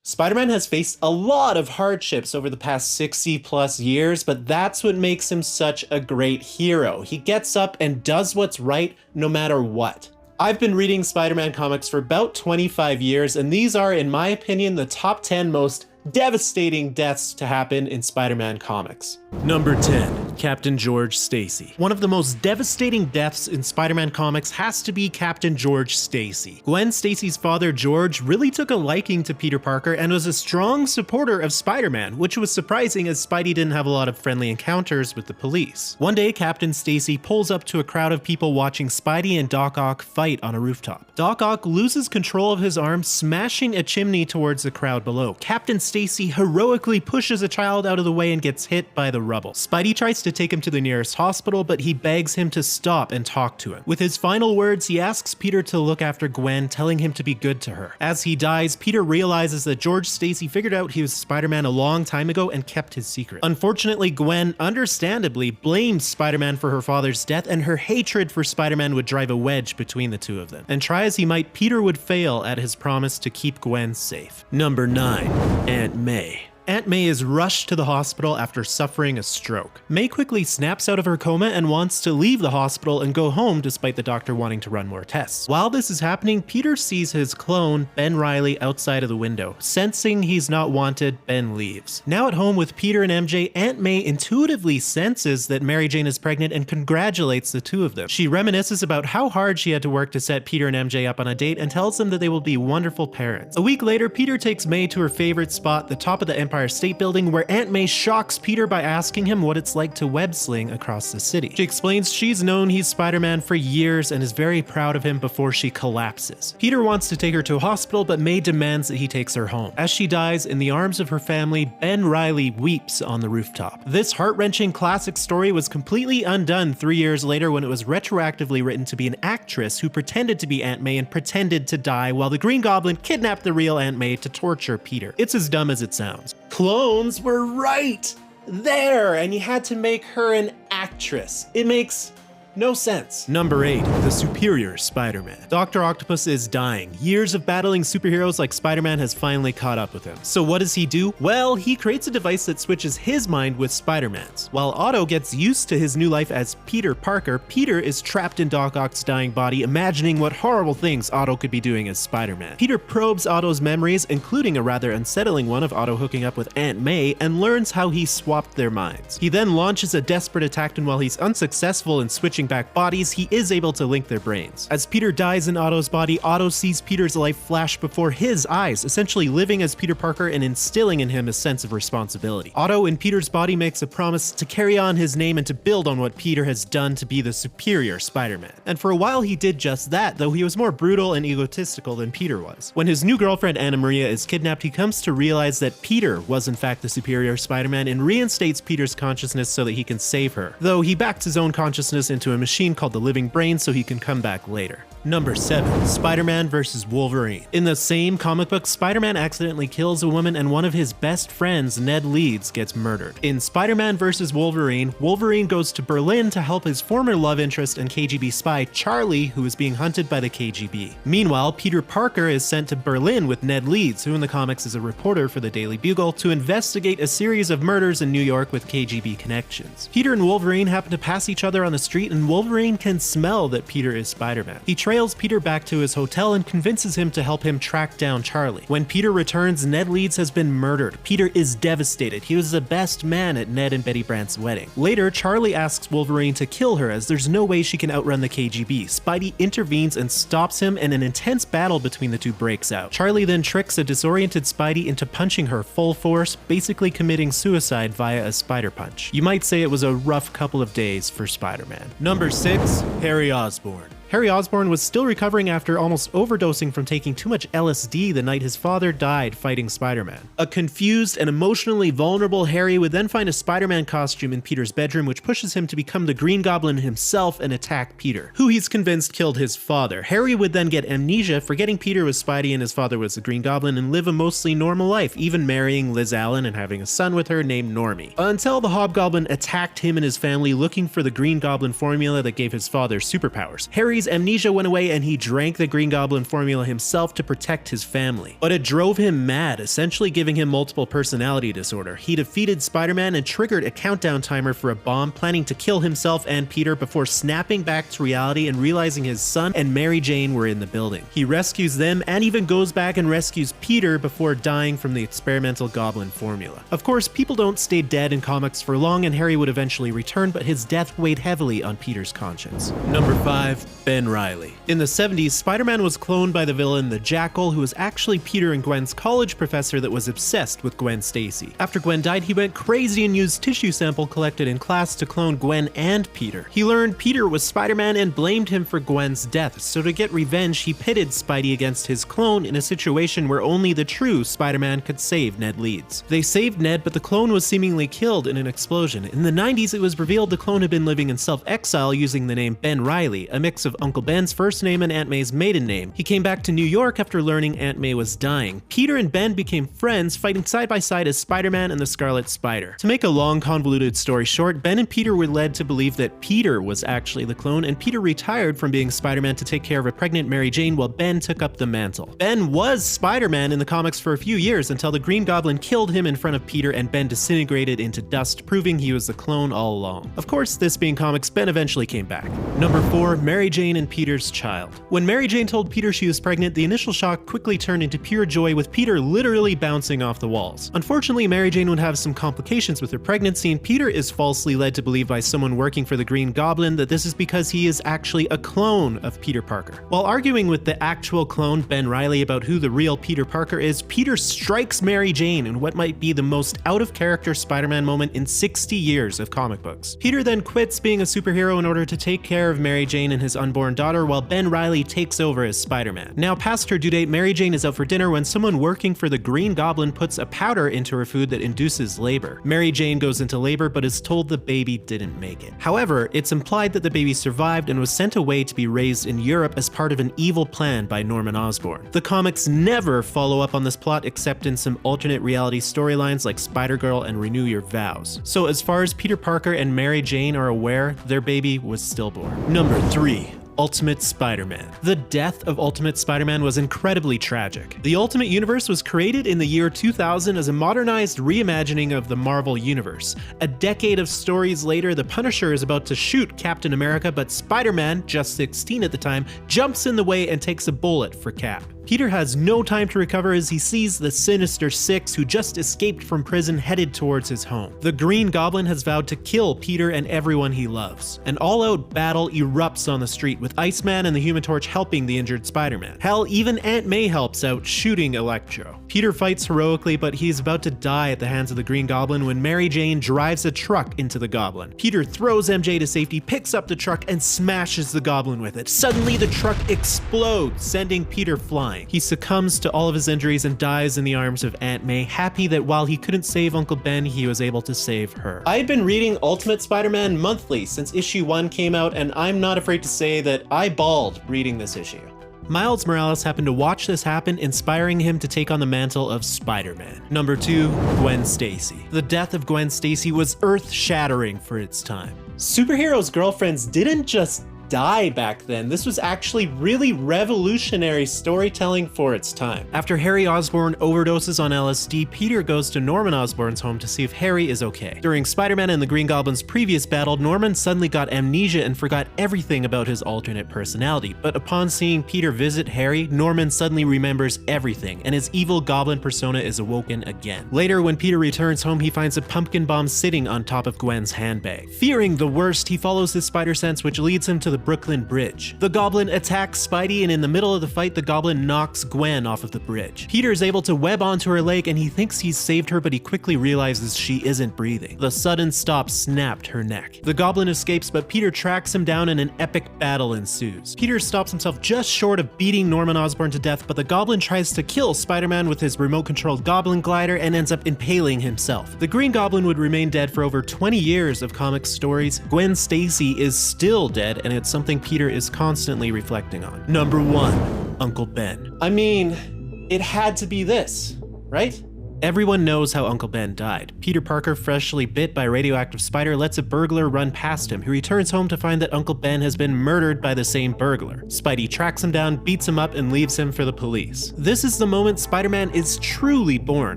Spider-Man has faced a lot of hardships over the past 60 plus years, but that's what makes him such a great hero. He gets up and does what's right no matter what. I've been reading Spider-Man comics for about 25 years, and these are, in my opinion, the top 10 most devastating deaths to happen in Spider-Man comics. Number 10, Captain George Stacy. One of the most devastating deaths in Spider-Man comics has to be Captain George Stacy. Gwen Stacy's father, George, really took a liking to Peter Parker and was a strong supporter of Spider-Man, which was surprising as Spidey didn't have a lot of friendly encounters with the police. One day, Captain Stacy pulls up to a crowd of people watching Spidey and Doc Ock fight on a rooftop. Doc Ock loses control of his arm, smashing a chimney towards the crowd below. Captain Stacy heroically pushes a child out of the way and gets hit by the rubble. Spidey tries to take him to the nearest hospital, but he begs him to stop and talk to him. With his final words, he asks Peter to look after Gwen, telling him to be good to her. As he dies, Peter realizes that George Stacy figured out he was Spider-Man a long time ago and kept his secret. Unfortunately, Gwen, understandably, blames Spider-Man for her father's death, and her hatred for Spider-Man would drive a wedge between the two of them. And try as he might, Peter would fail at his promise to keep Gwen safe. Number 9, Aunt May. Aunt May is rushed to the hospital after suffering a stroke. May quickly snaps out of her coma and wants to leave the hospital and go home despite the doctor wanting to run more tests. While this is happening, Peter sees his clone, Ben Reilly, outside of the window. Sensing he's not wanted, Ben leaves. Now at home with Peter and MJ, Aunt May intuitively senses that Mary Jane is pregnant and congratulates the two of them. She reminisces about how hard she had to work to set Peter and MJ up on a date and tells them that they will be wonderful parents. A week later, Peter takes May to her favorite spot, the top of the Empire State Building, where Aunt May shocks Peter by asking him what it's like to web sling across the city. She explains she's known he's Spider-Man for years and is very proud of him before she collapses. Peter wants to take her to a hospital, but May demands that he takes her home. As she dies in the arms of her family, Ben Reilly weeps on the rooftop. This heart-wrenching classic story was completely undone 3 years later when it was retroactively written to be an actress who pretended to be Aunt May and pretended to die while the Green Goblin kidnapped the real Aunt May to torture Peter. It's as dumb as it sounds. Clones were right there, and you had to make her an actress. It makes no sense. Number 8, the superior Spider-Man. Dr. Octopus is dying. Years of battling superheroes like Spider-Man has finally caught up with him. So what does he do? Well, he creates a device that switches his mind with Spider-Man's. While Otto gets used to his new life as Peter Parker, Peter is trapped in Doc Ock's dying body, imagining what horrible things Otto could be doing as Spider-Man. Peter probes Otto's memories, including a rather unsettling one of Otto hooking up with Aunt May, and learns how he swapped their minds. He then launches a desperate attack, and while he's unsuccessful in switching back bodies, he is able to link their brains. As Peter dies in Otto's body, Otto sees Peter's life flash before his eyes, essentially living as Peter Parker and instilling in him a sense of responsibility. Otto in Peter's body makes a promise to carry on his name and to build on what Peter has done to be the superior Spider-Man. And for a while he did just that, though he was more brutal and egotistical than Peter was. When his new girlfriend Anna Maria is kidnapped, he comes to realize that Peter was in fact the superior Spider-Man and reinstates Peter's consciousness so that he can save her, though he backs his own consciousness into a machine called the Living Brain so he can come back later. Number 7, Spider-Man vs. Wolverine. In the same comic book, Spider-Man accidentally kills a woman and one of his best friends, Ned Leeds, gets murdered. In Spider-Man vs. Wolverine, Wolverine goes to Berlin to help his former love interest and KGB spy, Charlie, who is being hunted by the KGB. Meanwhile, Peter Parker is sent to Berlin with Ned Leeds, who in the comics is a reporter for the Daily Bugle, to investigate a series of murders in New York with KGB connections. Peter and Wolverine happen to pass each other on the street, and Wolverine can smell that Peter is Spider-Man. He trails Peter back to his hotel and convinces him to help him track down Charlie. When Peter returns, Ned Leeds has been murdered. Peter is devastated. He was the best man at Ned and Betty Brant's wedding. Later, Charlie asks Wolverine to kill her as there's no way she can outrun the KGB. Spidey intervenes and stops him, and an intense battle between the two breaks out. Charlie then tricks a disoriented Spidey into punching her full force, basically committing suicide via a spider punch. You might say it was a rough couple of days for Spider-Man. Number 6, Harry Osborn. Harry Osborn was still recovering after almost overdosing from taking too much LSD the night his father died fighting Spider-Man. A confused and emotionally vulnerable Harry would then find a Spider-Man costume in Peter's bedroom, which pushes him to become the Green Goblin himself and attack Peter, who he's convinced killed his father. Harry would then get amnesia, forgetting Peter was Spidey and his father was the Green Goblin, and live a mostly normal life, even marrying Liz Allen and having a son with her named Normie. Until the Hobgoblin attacked him and his family looking for the Green Goblin formula that gave his father superpowers. Harry Harry's amnesia went away and he drank the Green Goblin formula himself to protect his family. But it drove him mad, essentially giving him multiple personality disorder. He defeated Spider-Man and triggered a countdown timer for a bomb, planning to kill himself and Peter before snapping back to reality and realizing his son and Mary Jane were in the building. He rescues them and even goes back and rescues Peter before dying from the experimental Goblin formula. Of course, people don't stay dead in comics for long and Harry would eventually return, but his death weighed heavily on Peter's conscience. Number 5. Ben Reilly. In the 70s, Spider-Man was cloned by the villain the Jackal, who was actually Peter and Gwen's college professor that was obsessed with Gwen Stacy. After Gwen died, he went crazy and used tissue sample collected in class to clone Gwen and Peter. He learned Peter was Spider-Man and blamed him for Gwen's death, so to get revenge, he pitted Spidey against his clone in a situation where only the true Spider-Man could save Ned Leeds. They saved Ned, but the clone was seemingly killed in an explosion. In the 90s, it was revealed the clone had been living in self-exile using the name Ben Reilly, a mix of Uncle Ben's first name and Aunt May's maiden name. He came back to New York after learning Aunt May was dying. Peter and Ben became friends, fighting side by side as Spider-Man and the Scarlet Spider. To make a long, convoluted story short, Ben and Peter were led to believe that Peter was actually the clone, and Peter retired from being Spider-Man to take care of a pregnant Mary Jane while Ben took up the mantle. Ben was Spider-Man in the comics for a few years until the Green Goblin killed him in front of Peter and Ben disintegrated into dust, proving he was the clone all along. Of course, this being comics, Ben eventually came back. Number 4. Mary Jane and Peter's child. When Mary Jane told Peter she was pregnant, the initial shock quickly turned into pure joy, with Peter literally bouncing off the walls. Unfortunately, Mary Jane would have some complications with her pregnancy, and Peter is falsely led to believe by someone working for the Green Goblin that this is because he is actually a clone of Peter Parker. While arguing with the actual clone, Ben Reilly, about who the real Peter Parker is, Peter strikes Mary Jane in what might be the most out-of-character Spider-Man moment in 60 years of comic books. Peter then quits being a superhero in order to take care of Mary Jane and his unborn daughter, while Ben Reilly takes over as Spider-Man. Now past her due date, Mary Jane is out for dinner when someone working for the Green Goblin puts a powder into her food that induces labor. Mary Jane goes into labor but is told the baby didn't make it. However, it's implied that the baby survived and was sent away to be raised in Europe as part of an evil plan by Norman Osborn. The comics never follow up on this plot except in some alternate reality storylines like Spider-Girl and Renew Your Vows. So as far as Peter Parker and Mary Jane are aware, their baby was stillborn. Number 3. Ultimate Spider-Man. The death of Ultimate Spider-Man was incredibly tragic. The Ultimate Universe was created in the year 2000 as a modernized reimagining of the Marvel Universe. A decade of stories later, the Punisher is about to shoot Captain America, but Spider-Man, just 16 at the time, jumps in the way and takes a bullet for Cap. Peter has no time to recover as he sees the Sinister Six, who just escaped from prison, headed towards his home. The Green Goblin has vowed to kill Peter and everyone he loves. An all-out battle erupts on the street, with Iceman and the Human Torch helping the injured Spider-Man. Hell, even Aunt May helps out, shooting Electro. Peter fights heroically, but he's about to die at the hands of the Green Goblin when Mary Jane drives a truck into the Goblin. Peter throws MJ to safety, picks up the truck, and smashes the Goblin with it. Suddenly, the truck explodes, sending Peter flying. He succumbs to all of his injuries and dies in the arms of Aunt May, happy that while he couldn't save Uncle Ben, he was able to save her. I had been reading Ultimate Spider-Man monthly since issue 1 came out, and I'm not afraid to say that I bawled reading this issue. Miles Morales happened to watch this happen, inspiring him to take on the mantle of Spider-Man. Number 2, Gwen Stacy. The death of Gwen Stacy was earth-shattering for its time. Superheroes' girlfriends didn't just die back then. This was actually really revolutionary storytelling for its time. After Harry Osborn overdoses on LSD, Peter goes to Norman Osborn's home to see if Harry is okay. During Spider-Man and the Green Goblin's previous battle, Norman suddenly got amnesia and forgot everything about his alternate personality, but upon seeing Peter visit Harry, Norman suddenly remembers everything, and his evil goblin persona is awoken again. Later, when Peter returns home, he finds a pumpkin bomb sitting on top of Gwen's handbag. Fearing the worst, he follows his spider sense, which leads him to the Brooklyn Bridge. The Goblin attacks Spidey, and in the middle of the fight, the Goblin knocks Gwen off of the bridge. Peter is able to web onto her leg, and he thinks he's saved her, but he quickly realizes she isn't breathing. The sudden stop snapped her neck. The Goblin escapes, but Peter tracks him down and an epic battle ensues. Peter stops himself just short of beating Norman Osborn to death, but the Goblin tries to kill Spider-Man with his remote-controlled Goblin glider and ends up impaling himself. The Green Goblin would remain dead for over 20 years of comic stories. Gwen Stacy is still dead, and it's something Peter is constantly reflecting on. Number 1, Uncle Ben. I mean, it had to be this, right? Everyone knows how Uncle Ben died. Peter Parker, freshly bit by a radioactive spider, lets a burglar run past him, who returns home to find that Uncle Ben has been murdered by the same burglar. Spidey tracks him down, beats him up, and leaves him for the police. This is the moment Spider-Man is truly born.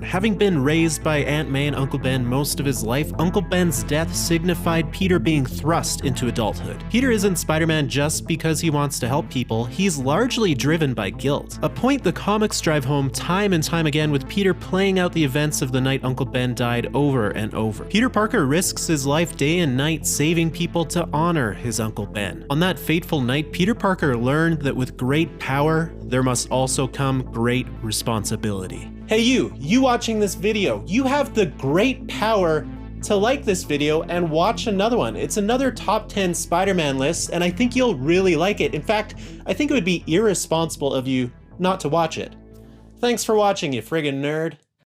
Having been raised by Aunt May and Uncle Ben most of his life, Uncle Ben's death signified Peter being thrust into adulthood. Peter isn't Spider-Man just because he wants to help people, he's largely driven by guilt. A point the comics drive home time and time again, with Peter playing out the events of the night Uncle Ben died over and over. Peter Parker risks his life day and night saving people to honor his Uncle Ben. On that fateful night, Peter Parker learned that with great power, there must also come great responsibility. Hey you watching this video, you have the great power to like this video and watch another one. It's another top 10 Spider-Man list, and I think you'll really like it. In fact, I think it would be irresponsible of you not to watch it. Thanks for watching, you friggin' nerd.